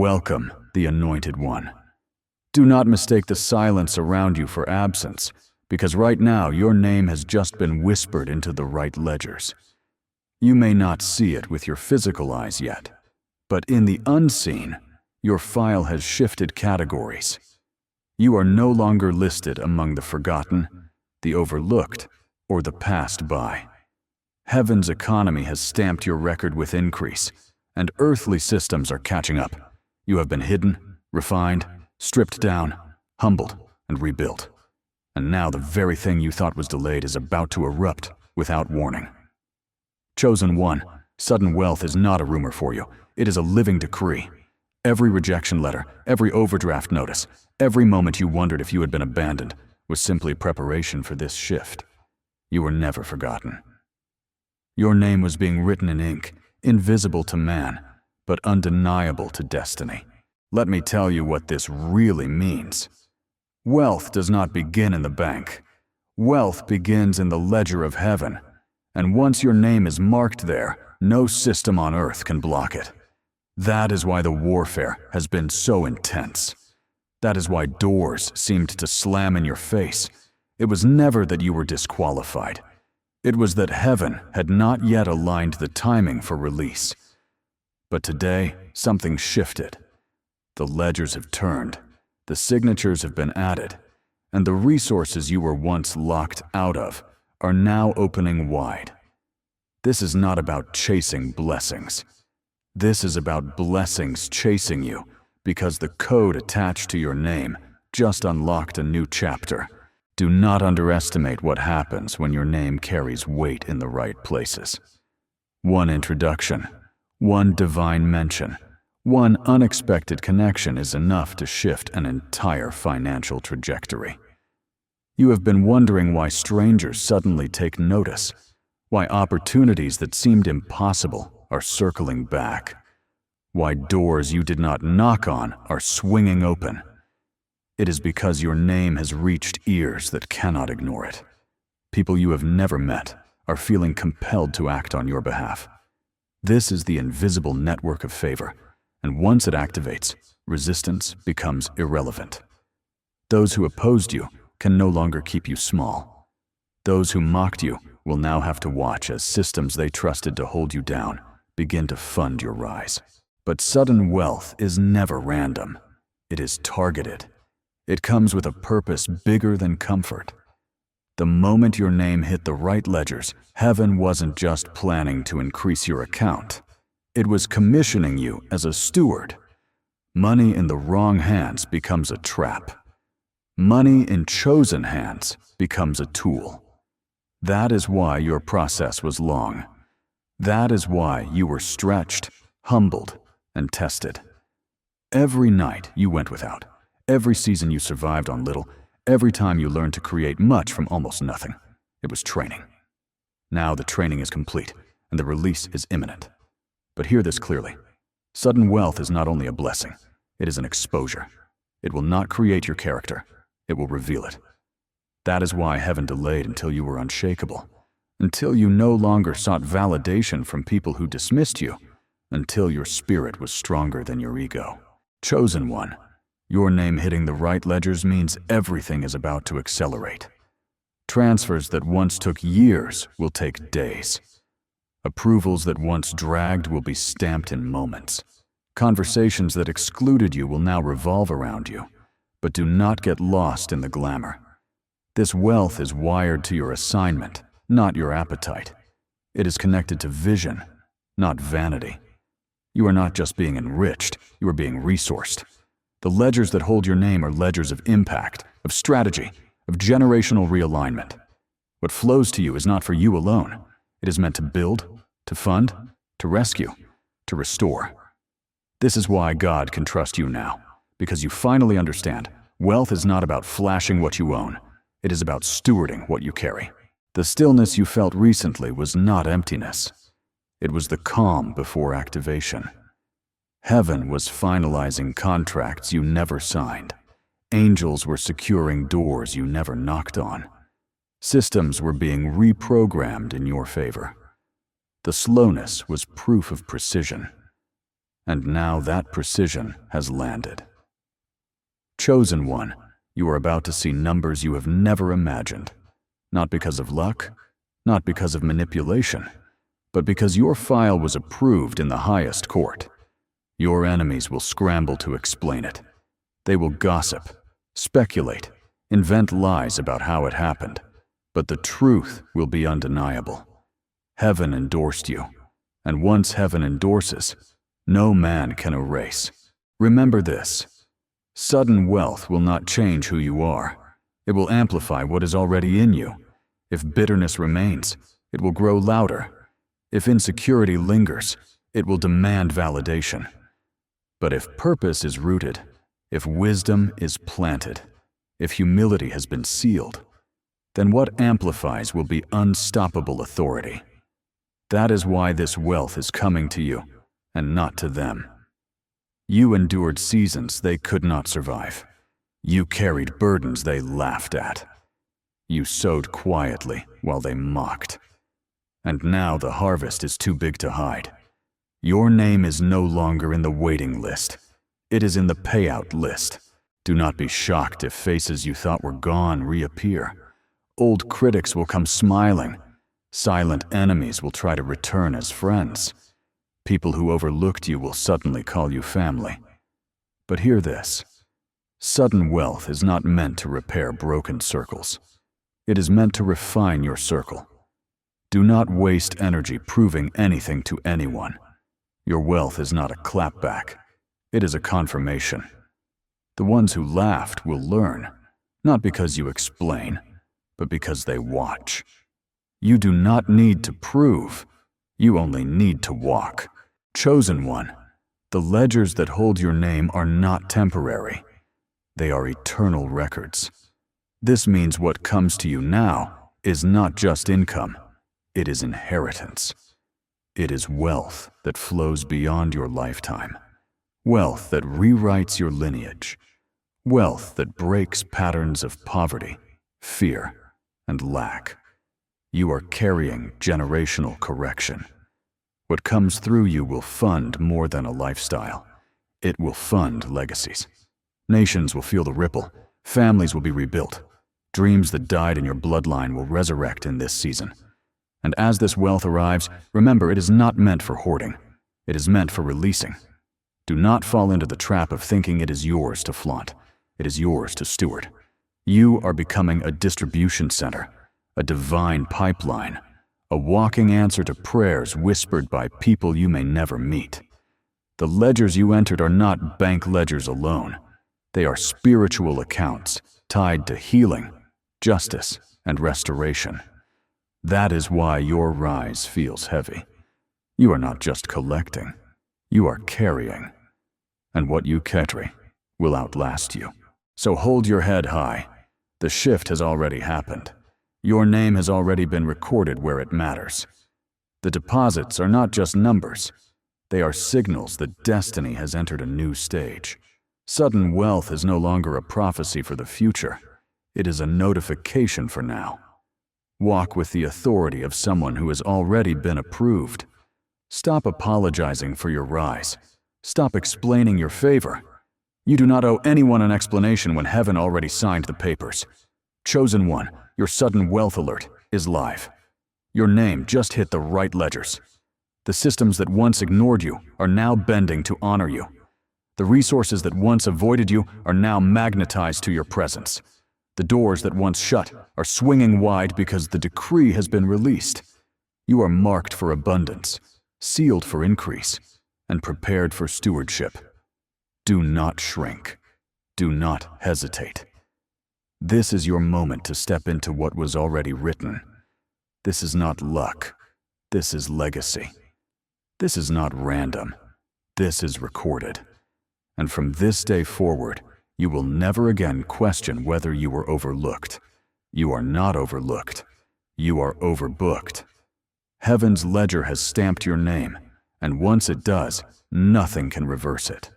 Welcome, the anointed one. Do not mistake the silence around you for absence, because right now your name has just been whispered into the right ledgers. You may not see it with your physical eyes yet, but in the unseen, your file has shifted categories. You are no longer listed among the forgotten, the overlooked, or the passed by. Heaven's economy has stamped your record with increase, and earthly systems are catching up. You have been hidden, refined, stripped down, humbled, and rebuilt. And now the very thing you thought was delayed is about to erupt without warning. Chosen one, sudden wealth is not a rumor for you. It is a living decree. Every rejection letter, every overdraft notice, every moment you wondered if you had been abandoned was simply preparation for this shift. You were never forgotten. Your name was being written in ink, invisible to man, but undeniable to destiny. Let me tell you what this really means. Wealth does not begin in the bank. Wealth begins in the ledger of heaven. And once your name is marked there, no system on earth can block it. That is why the warfare has been so intense. That is why doors seemed to slam in your face. It was never that you were disqualified. It was that heaven had not yet aligned the timing for release. But today, something shifted. The ledgers have turned, the signatures have been added, and the resources you were once locked out of are now opening wide. This is not about chasing blessings. This is about blessings chasing you because the code attached to your name just unlocked a new chapter. Do not underestimate what happens when your name carries weight in the right places. One introduction, one divine mention, one unexpected connection is enough to shift an entire financial trajectory. You have been wondering why strangers suddenly take notice, why opportunities that seemed impossible are circling back, why doors you did not knock on are swinging open. It is because your name has reached ears that cannot ignore it. People you have never met are feeling compelled to act on your behalf. This is the invisible network of favor, and once it activates, resistance becomes irrelevant. Those who opposed you can no longer keep you small. Those who mocked you will now have to watch as systems they trusted to hold you down begin to fund your rise. But sudden wealth is never random. It is targeted. It comes with a purpose bigger than comfort. The moment your name hit the right ledgers, heaven wasn't just planning to increase your account. It was commissioning you as a steward. Money in the wrong hands becomes a trap. Money in chosen hands becomes a tool. That is why your process was long. That is why you were stretched, humbled, and tested. Every night you went without, every season you survived on little, every time you learned to create much from almost nothing. It was training. Now the training is complete, and the release is imminent. But hear this clearly. Sudden wealth is not only a blessing, it is an exposure. It will not create your character. It will reveal it. That is why heaven delayed until you were unshakable, until you no longer sought validation from people who dismissed you, until your spirit was stronger than your ego. Chosen one, your name hitting the right ledgers means everything is about to accelerate. Transfers that once took years will take days. Approvals that once dragged will be stamped in moments. Conversations that excluded you will now revolve around you. But do not get lost in the glamour. This wealth is wired to your assignment, not your appetite. It is connected to vision, not vanity. You are not just being enriched, you are being resourced. The ledgers that hold your name are ledgers of impact, of strategy, of generational realignment. What flows to you is not for you alone. It is meant to build, to fund, to rescue, to restore. This is why God can trust you now. Because you finally understand, wealth is not about flashing what you own. It is about stewarding what you carry. The stillness you felt recently was not emptiness. It was the calm before activation. Heaven was finalizing contracts you never signed. Angels were securing doors you never knocked on. Systems were being reprogrammed in your favor. The slowness was proof of precision. And now that precision has landed. Chosen one, you are about to see numbers you have never imagined. Not because of luck, not because of manipulation, but because your file was approved in the highest court. Your enemies will scramble to explain it. They will gossip, speculate, invent lies about how it happened, but the truth will be undeniable. Heaven endorsed you, and once heaven endorses, no man can erase. Remember this: sudden wealth will not change who you are. It will amplify what is already in you. If bitterness remains, it will grow louder. If insecurity lingers, it will demand validation. But if purpose is rooted, if wisdom is planted, if humility has been sealed, then what amplifies will be unstoppable authority. That is why this wealth is coming to you, and not to them. You endured seasons they could not survive. You carried burdens they laughed at. You sowed quietly while they mocked. And now the harvest is too big to hide. Your name is no longer in the waiting list. It is in the payout list. Do not be shocked if faces you thought were gone reappear. Old critics will come smiling. Silent enemies will try to return as friends. People who overlooked you will suddenly call you family. But hear this: sudden wealth is not meant to repair broken circles. It is meant to refine your circle. Do not waste energy proving anything to anyone. Your wealth is not a clapback. It is a confirmation. The ones who laughed will learn, not because you explain, but because they watch. You do not need to prove. You only need to walk. Chosen one, the ledgers that hold your name are not temporary. They are eternal records. This means what comes to you now is not just income. It is inheritance. It is wealth that flows beyond your lifetime. Wealth that rewrites your lineage. Wealth that breaks patterns of poverty, fear, and lack. You are carrying generational correction. What comes through you will fund more than a lifestyle. It will fund legacies. Nations will feel the ripple. Families will be rebuilt. Dreams that died in your bloodline will resurrect in this season. And as this wealth arrives, remember, it is not meant for hoarding. It is meant for releasing. Do not fall into the trap of thinking it is yours to flaunt. It is yours to steward. You are becoming a distribution center, a divine pipeline, a walking answer to prayers whispered by people you may never meet. The ledgers you entered are not bank ledgers alone. They are spiritual accounts tied to healing, justice, and restoration. That is why your rise feels heavy. You are not just collecting, you are carrying. And what you carry will outlast you. So hold your head high. The shift has already happened. Your name has already been recorded where it matters. The deposits are not just numbers. They are signals that destiny has entered a new stage. Sudden wealth is no longer a prophecy for the future. It is a notification for now. Walk with the authority of someone who has already been approved. Stop apologizing for your rise. Stop explaining your favor. You do not owe anyone an explanation when heaven already signed the papers. Chosen one, your sudden wealth alert is live. Your name just hit the right ledgers. The systems that once ignored you are now bending to honor you. The resources that once avoided you are now magnetized to your presence. The doors that once shut are swinging wide because the decree has been released. You are marked for abundance, sealed for increase, and prepared for stewardship. Do not shrink. Do not hesitate. This is your moment to step into what was already written. This is not luck. This is legacy. This is not random. This is recorded. And from this day forward, you will never again question whether you were overlooked. You are not overlooked. You are overbooked. Heaven's ledger has stamped your name, and once it does, nothing can reverse it.